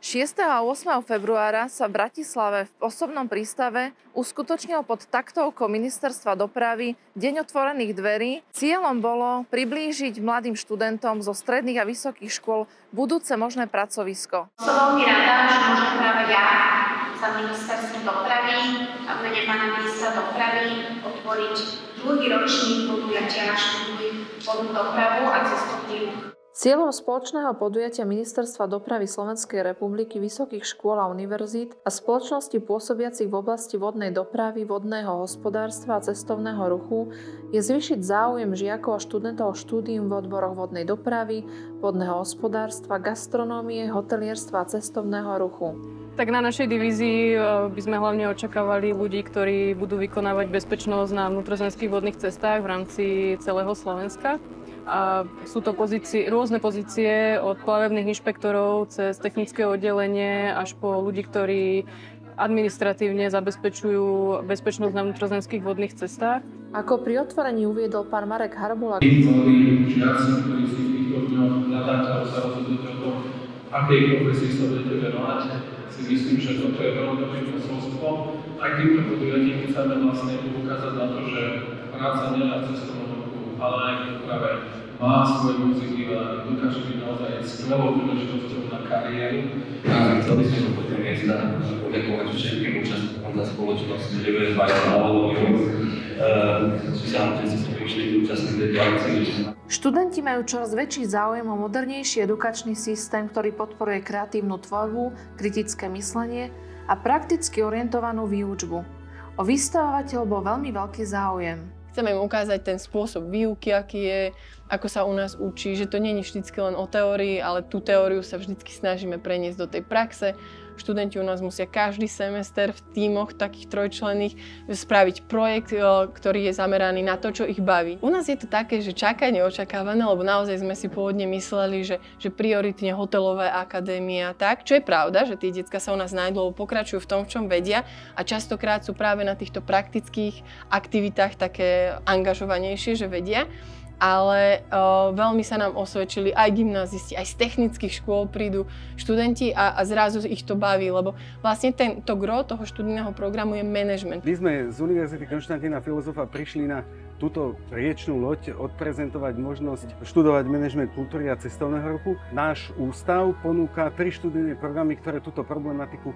6. a 8. februára sa v Bratislave v osobnom prístave uskutočnil pod taktovkou Ministerstva dopravy Deň otvorených dverí. Cieľom bolo priblížiť mladým študentom zo stredných a vysokých škôl budúce možné pracovisko. Som veľmi rada, že môžem práve ja za Ministerstvom dopravy a v mene pána ministra dopravy otvoriť druhý ročník podujatia Študuj vodnú dopravu a cestovný ruch. Cieľom spoločného podujatia Ministerstva dopravy Slovenskej republiky, vysokých škôl a univerzít a spoločností pôsobiacich v oblasti vodnej dopravy, vodného hospodárstva a cestovného ruchu je zvýšiť záujem žiakov a študentov o štúdium v odboroch vodnej dopravy, vodného hospodárstva, gastronómie, hotelierstva a cestovného ruchu. Tak na našej divízii by sme hlavne očakávali ľudí, ktorí budú vykonávať bezpečnosť na vnútrozemských vodných cestách v rámci celého Slovenska. A sú to rôzne pozície od plavebných inšpektorov cez technické oddelenie až po ľudí, ktorí administratívne zabezpečujú bezpečnosť na vnútrozemských vodných cestách. Ako pri otvorení uviedol pán Marek Harbula, Žiaci, ktorí si v týchto dňoch hľadáte alebo sa rozhodnúť o tom, akej profesii sa budete venovať, si myslím, že toto je veľmi dobré posolstvo. Aj týmto podujatím chceme vlastne ukázať na to, že práca nie na cestovnom ruchu, ale aj v doprave má svoje pozitív a dokáže byť naozaj skvelou príležitosťou na kariéru. A chcel by som sa po tým miesta poďakovať všetkým účastníkom za spoločnosť, že bude dbať na Avaloniu. Sám, že ste prišli účastniť tejto akcii. Študenti majú čoraz väčší záujem o modernejší edukačný systém, ktorý podporuje kreatívnu tvorbu, kritické myslenie a prakticky orientovanú výučbu. O vystavovateľ bol veľmi veľký záujem. Chceme im ukázať ten spôsob výuky, aký je, ako sa u nás učí, že to nie je vždy len o teórii, ale tú teóriu sa vždy snažíme preniesť do tej praxe. Študenti u nás musia každý semester v tímoch takých trojčlenných spraviť projekt, ktorý je zameraný na to, čo ich baví. U nás je to také, že čaká neočakávané, lebo naozaj sme si pôvodne mysleli, že prioritne hotelové akadémie a tak, čo je pravda, že tie decká sa u nás najdlho pokračujú v tom, v čom vedia a častokrát sú práve na týchto praktických aktivitách také angažovanejšie, že vedia. Ale veľmi sa nám osvedčili aj gymnázisti, aj z technických škôl prídu študenti a zrazu ich to baví, lebo vlastne to gro toho študijného programu je management. My sme z Univerzity Konštantína Filozofa prišli na túto riečnú loď odprezentovať možnosť študovať manažment kultúry a cestovného ruchu. Náš ústav ponúka 3 študijné programy, ktoré túto problematiku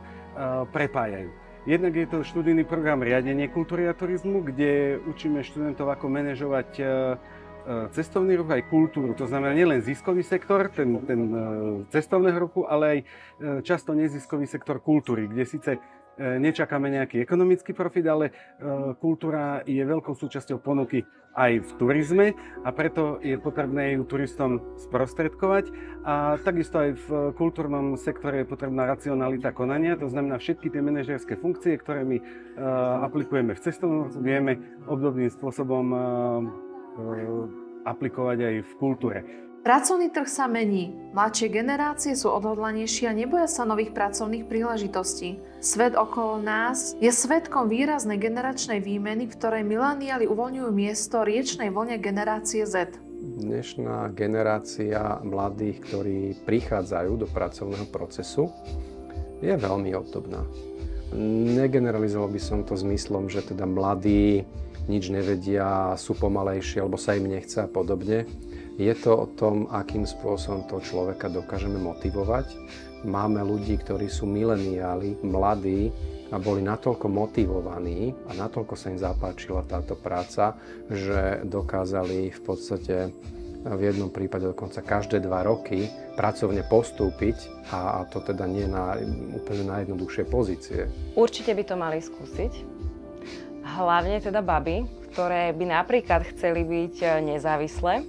prepájajú. Jednak je to študijný program riadenie kultúry a turizmu, kde učíme študentov, ako manažovať cestovný ruch aj kultúru, to znamená nielen ziskový sektor, ten cestovného ruchu, ale aj často neziskový sektor kultúry, kde síce nečakáme nejaký ekonomický profit, ale kultúra je veľkou súčasťou ponuky aj v turizme a preto je potrebné ju turistom sprostredkovať. A takisto aj v kultúrnom sektore je potrebná racionalita konania, to znamená všetky tie manažérske funkcie, ktoré my aplikujeme v cestovnom ruchu, vieme obdobným spôsobom aplikovať aj v kultúre. Pracovný trh sa mení. Mladšie generácie sú odhodlanejšie a neboja sa nových pracovných príležitostí. Svet okolo nás je svedkom výraznej generačnej výmeny, v ktorej mileniáli uvoľňujú miesto riečnej vlne generácie Z. Dnešná generácia mladých, ktorí prichádzajú do pracovného procesu, je veľmi obdobná. Negeneralizoval by som to zmyslom, že teda mladí nič nevedia, sú pomalejšie, alebo sa im nechce a podobne. Je to o tom, akým spôsobom toho človeka dokážeme motivovať. Máme ľudí, ktorí sú mileniáli, mladí a boli natoľko motivovaní a natoľko sa im zapáčila táto práca, že dokázali v podstate v jednom prípade dokonca každé 2 roky pracovne postúpiť a to teda nie na úplne najjednoduchšie pozície. Určite by to mali skúsiť. Hlavne teda baby, ktoré by napríklad chceli byť nezávislé.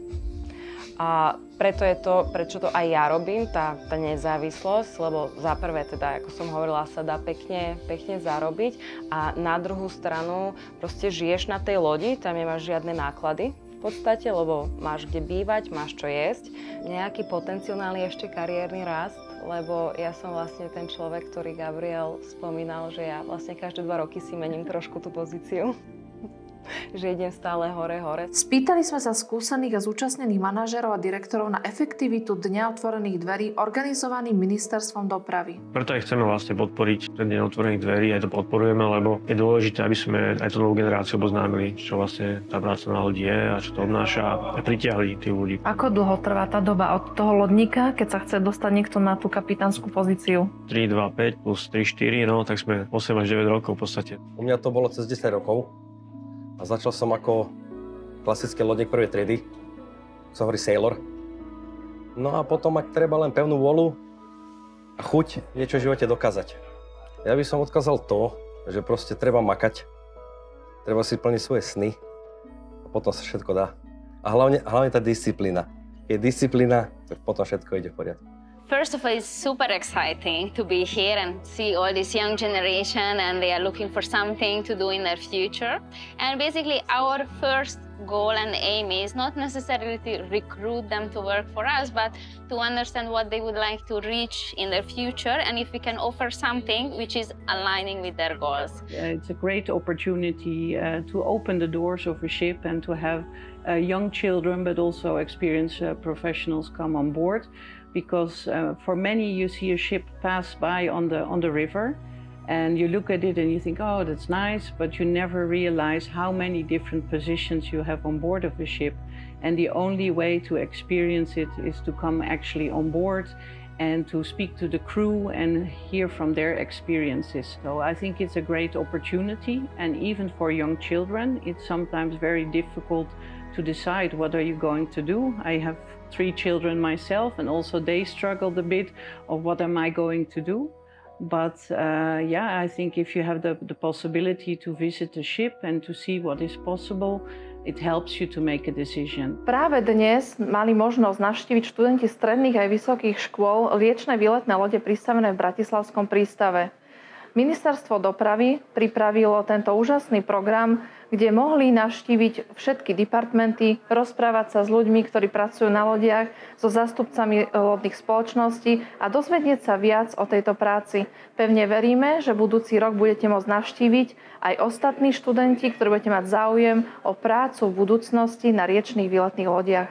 A preto je to, prečo to aj ja robím, tá nezávislosť, lebo za prvé teda, ako som hovorila, sa dá pekne zarobiť a na druhú stranu proste žiješ na tej lodi, tam nemáš žiadne náklady v podstate, lebo máš kde bývať, máš čo jesť. Nejaký potenciálny ešte kariérny rast, lebo ja som vlastne ten človek, ktorý Gabriel spomínal, že ja vlastne každé 2 roky si mením trošku tú pozíciu. že idem stále hore. Spýtali sme sa skúsených a zúčastnených manažérov a direktorov na efektivitu Dňa otvorených dverí organizovaný Ministerstvom dopravy. Preto aj chceme vlastne podporiť ten Deň otvorených dverí, aj to podporujeme, lebo je dôležité, aby sme aj tú novú generáciu oboznámili, čo vlastne tá práca na lodi je a čo to obnáša a pritiahli tých ľudí. Ako dlho trvá tá doba od toho lodníka, keď sa chce dostať niekto na tú kapitánsku pozíciu? 3, 2, 5 plus 3, 4, no tak sme 8 až 9 rokov v podstate. U mňa to bolo cez 10 rokov a začal som ako klasický lodník prvej triedy, sa hovorí sailor. No a potom, ak treba len pevnú vôľu a chuť niečo v živote dokázať. Ja by som odkázal to, že proste treba makať, treba si plniť svoje sny a potom sa všetko dá. A hlavne tá disciplína. Je disciplína, tak potom všetko ide v poriadku. First of all, it's super exciting to be here and see all this young generation and they are looking for something to do in their future. And basically our first goal and aim is not necessarily to recruit them to work for us, but to understand what they would like to reach in their future and if we can offer something which is aligning with their goals. It's a great opportunity to open the doors of a ship and to have young children but also experienced professionals come on board. Because for many you see a ship pass by on the river and you look at it and you think, oh, that's nice, but you never realize how many different positions you have on board of the ship. And the only way to experience it is to come actually on board and to speak to the crew and hear from their experiences. So I think it's a great opportunity, and even for young children, it's sometimes very difficult to decide what are you going to do. I have 3 children myself, and also they struggled a bit of what am I going to do. But yeah, I think if you have the possibility to visit the ship and to see what is possible, it helps you to make a decision. Práve dnes mali možnosť navštíviť študenti stredných aj vysokých škôl liečne výletné lode pristavené v Bratislavskom prístave. Ministerstvo dopravy pripravilo tento úžasný program, kde mohli navštíviť všetky departmenty, rozprávať sa s ľuďmi, ktorí pracujú na lodiach, so zástupcami lodných spoločností a dozvedieť sa viac o tejto práci. Pevne veríme, že budúci rok budete môcť navštíviť aj ostatní študenti, ktorí budete mať záujem o prácu v budúcnosti na riečnych výletných lodiach.